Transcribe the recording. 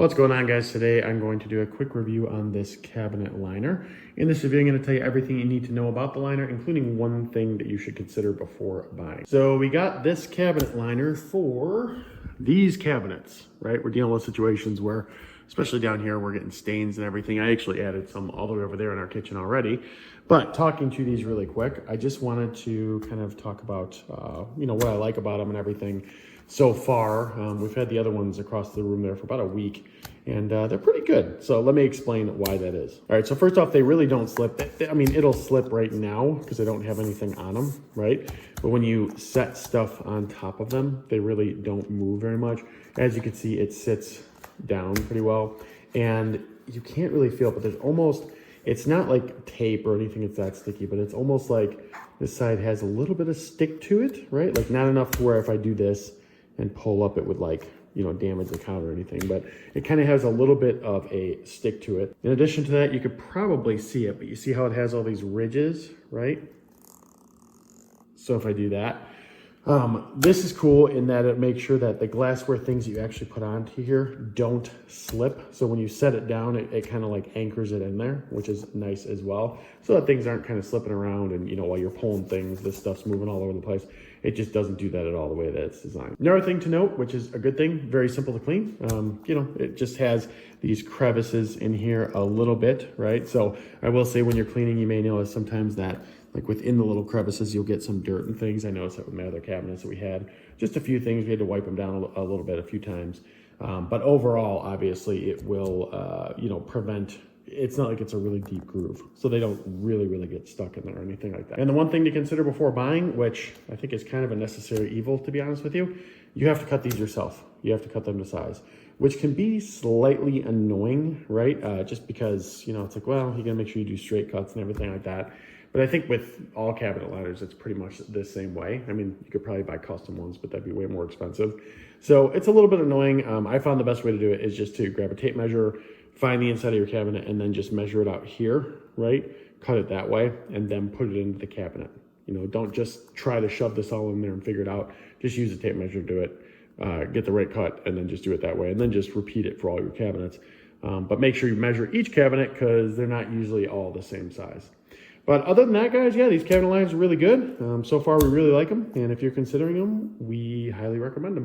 What's going on, guys? Today I'm going to do a quick review on this cabinet liner. In this review, I'm going to tell you everything you need to know about the liner, including one thing that you should consider before buying. So we got this cabinet liner for these cabinets, right? We're dealing with situations where, especially down here, we're getting stains and everything. I actually added some all the way over there in our kitchen already. But talking to these really quick, I just wanted to kind of talk about, what I like about them and everything. So far, we've had the other ones across the room there for about a week, and they're pretty good. So let me explain why that is. All right, so first off, they really don't slip. I mean, it'll slip right now because I don't have anything on them, right? But when you set stuff on top of them, they really don't move very much. As you can see, it sits down pretty well, and you can't really feel it, but there's almost, it's not like tape or anything that's that sticky, but it's almost like this side has a little bit of stick to it, right? Like not enough to where if I do this and pull up, it would damage the counter or anything, but it kind of has a little bit of a stick to it. In addition to that, you could probably see it, but you see how it has all these ridges, right? So if I do that, this is cool in that it makes sure that the glassware things that you actually put onto here don't slip. So when you set it down, it kind of like anchors it in there, which is nice as well. So that things aren't kind of slipping around and, while you're pulling things, this stuff's moving all over the place. It just doesn't do that at all the way that it's designed. Another thing to note, which is a good thing, very simple to clean. It just has these crevices in here a little bit, right? So I will say when you're cleaning, you may notice sometimes that like within the little crevices, you'll get some dirt and things. I noticed that with my other cabinets that we had. Just a few things, we had to wipe them down a little bit a few times. But overall, obviously, it will, prevent, it's not like it's a really deep groove. So they don't really get stuck in there or anything like that. And the one thing to consider before buying, which I think is kind of a necessary evil, to be honest with you, you have to cut these yourself. You have to cut them to size, which can be slightly annoying, right? Just because, it's like, well, you gotta make sure you do straight cuts and everything like that. But I think with all cabinet liners, it's pretty much the same way. I mean, you could probably buy custom ones, but that'd be way more expensive. So it's a little bit annoying. I found the best way to do it is just to grab a tape measure, find the inside of your cabinet, and then just measure it out here, right? Cut it that way, and then put it into the cabinet. Don't just try to shove this all in there and figure it out. Just use a tape measure to do it, get the right cut, and then just do it that way. And then just repeat it for all your cabinets. But make sure you measure each cabinet because they're not usually all the same size. But other than that, guys, yeah, these cabinet liners are really good. So far, we really like them. And if you're considering them, we highly recommend them.